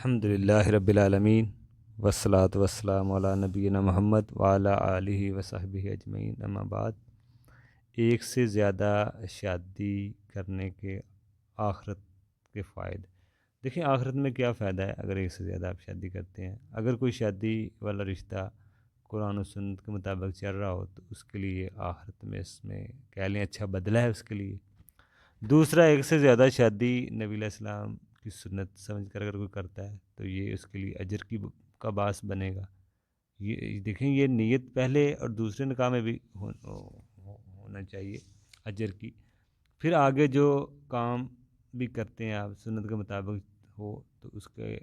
الحمد للہ رب العالمین والصلاة والسلام علی نبینا محمد وعلی آلہ وصحبہ اجمعین، اما بعد۔ ایک سے زیادہ شادی کرنے کے آخرت کے فائدے۔ دیکھیں آخرت میں کیا فائدہ ہے اگر ایک سے زیادہ آپ شادی کرتے ہیں۔ اگر کوئی شادی والا رشتہ قرآن و سنت کے مطابق چل رہا ہو تو اس کے لیے آخرت میں اس میں کہہ لیں اچھا بدلہ ہے اس کے لیے۔ دوسرا، ایک سے زیادہ شادی نبی علیہ السلام کی سنت سمجھ کر اگر کوئی کرتا ہے تو یہ اس کے لیے اجر کا باعث بنے گا۔ یہ دیکھیں، یہ نیت پہلے اور دوسرے نکاح میں بھی ہونا چاہیے اجر کی۔ پھر آگے جو کام بھی کرتے ہیں آپ سنت کے مطابق ہو تو اس کے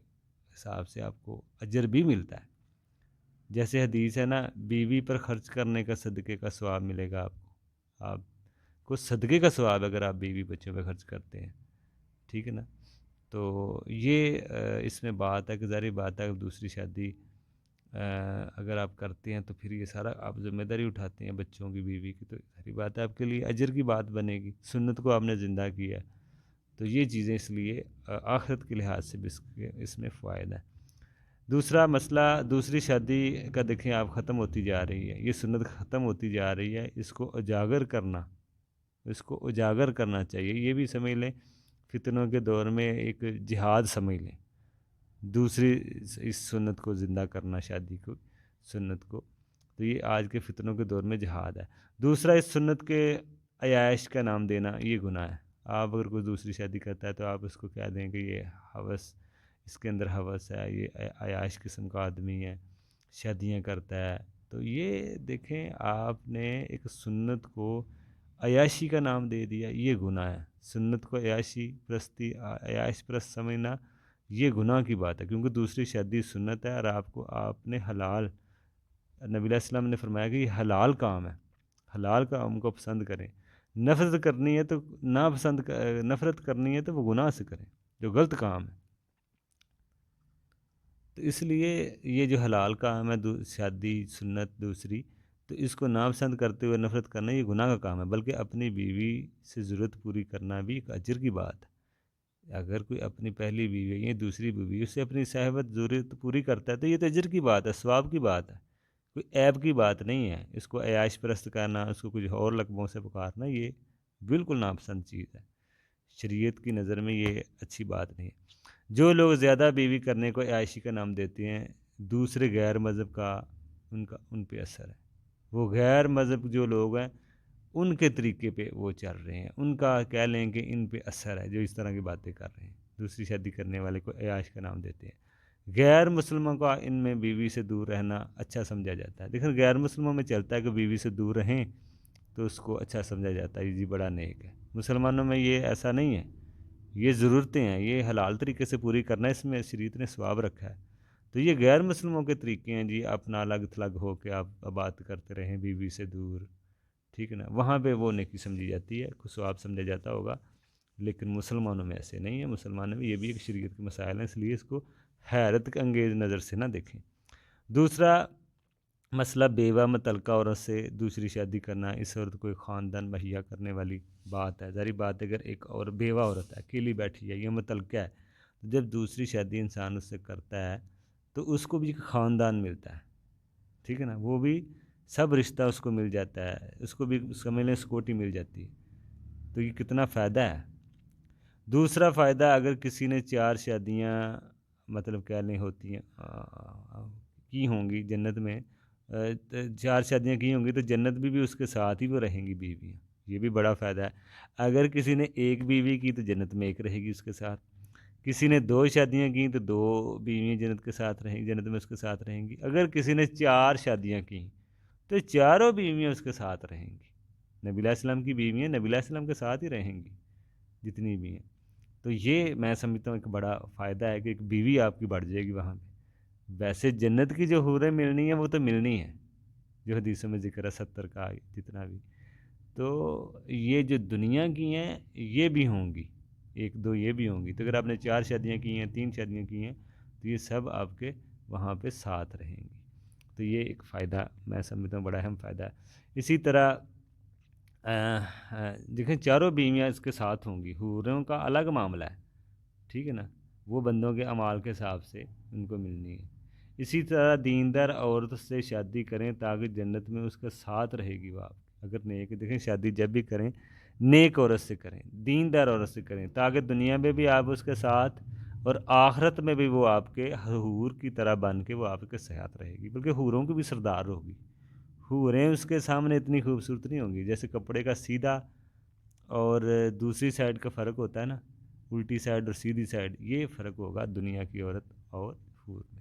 حساب سے آپ کو اجر بھی ملتا ہے۔ جیسے حدیث ہے نا، بیوی پر خرچ کرنے کا صدقے کا ثواب ملے گا آپ کو صدقے کا ثواب اگر آپ بیوی بچوں پہ خرچ کرتے ہیں، ٹھیک ہے نا۔ تو یہ اس میں بات ہے کہ ظاہری بات ہے کہ دوسری شادی اگر آپ کرتے ہیں تو پھر یہ سارا آپ ذمہ داری اٹھاتے ہیں بچوں کی، بیوی کی، تو ظاہری بات ہے آپ کے لیے اجر کی بات بنے گی، سنت کو آپ نے زندہ کیا ہے۔ تو یہ چیزیں اس لیے آخرت کے لحاظ سے بھی اس میں فائدہ ہے۔ دوسرا مسئلہ، دوسری شادی کا دیکھیں آپ ختم ہوتی جا رہی ہے، یہ سنت ختم ہوتی جا رہی ہے، اس کو اجاگر کرنا چاہیے۔ یہ بھی سمجھ لیں فتنوں کے دور میں ایک جہاد سمجھ لیں، دوسری اس سنت کو زندہ کرنا، شادی کو، سنت کو، تو یہ آج کے فتنوں کے دور میں جہاد ہے۔ دوسرا، اس سنت کے عیائش کا نام دینا یہ گناہ ہے۔ آپ اگر کوئی دوسری شادی کرتا ہے تو آپ اس کو کہہ دیں کہ یہ ہوس، اس کے اندر ہوس ہے، یہ عیائش قسم کا آدمی ہے، شادیاں کرتا ہے، تو یہ دیکھیں آپ نے ایک سنت کو عیاشی کا نام دے دیا، یہ گناہ ہے۔ سنت کو عیاش پرست سمجھنا یہ گناہ کی بات ہے، کیونکہ دوسری شادی سنت ہے اور آپ نے حلال، نبی علیہ السلام نے فرمایا کہ یہ حلال کام ہے، حلال کام کو پسند کریں۔ نفرت کرنی ہے تو نفرت کرنی ہے تو وہ گناہ سے کریں جو غلط کام ہے۔ تو اس لیے یہ جو حلال کام ہے شادی سنت دوسری، تو اس کو ناپسند کرتے ہوئے نفرت کرنا یہ گناہ کا کام ہے، بلکہ اپنی بیوی سے ضرورت پوری کرنا بھی ایک اجر کی بات ہے۔ اگر کوئی اپنی پہلی بیوی یا دوسری بیوی اس سے اپنی صحبت ضرورت پوری کرتا ہے تو یہ تو اجر کی بات ہے، ثواب کی بات ہے، کوئی عیب کی بات نہیں ہے۔ اس کو عیاش پرست کرنا، اس کو کچھ اور لقبوں سے پکارنا، یہ بالکل ناپسند چیز ہے، شریعت کی نظر میں یہ اچھی بات نہیں ہے۔ جو لوگ زیادہ بیوی کرنے کو عیاشی کا نام دیتے ہیں، دوسرے غیر مذہب کا ان پہ اثر ہے۔ وہ غیر مذہب جو لوگ ہیں ان کے طریقے پہ وہ چل رہے ہیں، ان کا کہہ لیں کہ ان پہ اثر ہے، جو اس طرح کی باتیں کر رہے ہیں، دوسری شادی کرنے والے کو عیاش کا نام دیتے ہیں۔ غیر مسلموں کا ان میں بیوی سے دور رہنا اچھا سمجھا جاتا ہے۔ دیکھیں غیر مسلموں میں چلتا ہے کہ بیوی سے دور رہیں تو اس کو اچھا سمجھا جاتا ہے، جی بڑا نیک ہے۔ مسلمانوں میں یہ ایسا نہیں ہے، یہ ضرورتیں ہیں، یہ حلال طریقے سے پوری کرنا، اس میں شریعت نے ثواب رکھا ہے۔ تو یہ غیر مسلموں کے طریقے ہیں جی، اپنا الگ تھلگ ہو کے آپ بات کرتے رہیں بیوی سے دور، ٹھیک ہے نا، وہاں پہ وہ نیکی سمجھی جاتی ہے، کچھ ثواب سمجھا جاتا ہوگا، لیکن مسلمانوں میں ایسے نہیں ہے۔ مسلمانوں میں یہ بھی ایک شریعت کے مسائل ہیں، اس لیے اس کو حیرت انگیز نظر سے نہ دیکھیں۔ دوسرا مسئلہ، بیوہ مطلقہ عورت سے دوسری شادی کرنا، اس عورت کو ایک خاندان مہیا کرنے والی بات ہے۔ ظاہری بات ہے اگر ایک اور بیوہ عورت ہے، اکیلی بیٹھی ہے، یہ مطلقہ ہے، تو جب دوسری شادی انسان اس سے کرتا ہے تو اس کو بھی ایک خاندان ملتا ہے، ٹھیک ہے نا، وہ بھی سب رشتہ اس کو مل جاتا ہے، اس کو بھی سمجھ سکوٹی مل جاتی ہے، تو یہ کتنا فائدہ ہے۔ دوسرا فائدہ، اگر کسی نے 4 شادیاں مطلب کہہ لیں ہوتی ہیں کی ہوں گی جنت میں، 4 شادیاں کی ہوں گی تو جنت بھی اس کے ساتھ ہی وہ رہیں گی بیویاں، یہ بھی بڑا فائدہ ہے۔ اگر کسی نے 1 بیوی کی تو جنت میں 1 رہے گی اس کے ساتھ، کسی نے 2 شادیاں کی تو 2 بیویاں جنت کے ساتھ رہیں گی، جنت میں اس کے ساتھ رہیں گی۔ اگر کسی نے 4 شادیاں کی تو 4 بیویاں اس کے ساتھ رہیں گی، نبی علیہ السلام کی بیویاں نبی علیہ السلام کے ساتھ ہی رہیں گی جتنی بھی ہیں۔ تو یہ میں سمجھتا ہوں ایک بڑا فائدہ ہے کہ ایک بیوی آپ کی بڑھ جائے گی وہاں پہ۔ ویسے جنت کی جو حوریں ملنی ہیں وہ تو ملنی ہیں، جو حدیثوں میں ذکر ہے 70 کا جتنا بھی، تو یہ جو دنیا کی ہیں یہ بھی ہوں گی، 1-2 یہ بھی ہوں گی۔ تو اگر آپ نے 4 شادیاں کی ہیں، 3 شادیاں کی ہیں تو یہ سب آپ کے وہاں پہ ساتھ رہیں گی۔ تو یہ ایک فائدہ میں سمجھتا ہوں بڑا اہم فائدہ ہے۔ اسی طرح دیکھیں 4 بیویاں اس کے ساتھ ہوں گی، حوروں کا الگ معاملہ ہے، ٹھیک ہے نا، وہ بندوں کے اعمال کے حساب سے ان کو ملنی ہے۔ اسی طرح دیندار عورت سے شادی کریں تاکہ جنت میں اس کا ساتھ رہے گی وہ آپ کی۔ اگر نیک دیکھیں شادی جب بھی کریں نیک عورت سے کریں، دیندار عورت سے کریں، تاکہ دنیا میں بھی آپ اس کے ساتھ اور آخرت میں بھی وہ آپ کے حور کی طرح بن کے وہ آپ کے ساتھ رہے گی، بلکہ حوروں کی بھی سردار ہوگی۔ حوریں اس کے سامنے اتنی خوبصورت نہیں ہوں گی، جیسے کپڑے کا سیدھا اور دوسری سائڈ کا فرق ہوتا ہے نا، الٹی سائڈ اور سیدھی سائڈ، یہ فرق ہوگا دنیا کی عورت اور حور میں۔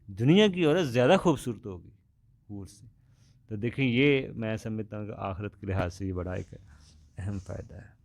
دنیا کی عورت زیادہ خوبصورت ہوگی حور سے۔ تو دیکھیں یہ میں سمجھتا ہوں کہ آخرت کے لحاظ سے یہ بڑا ایک اہم فائدہ ہے۔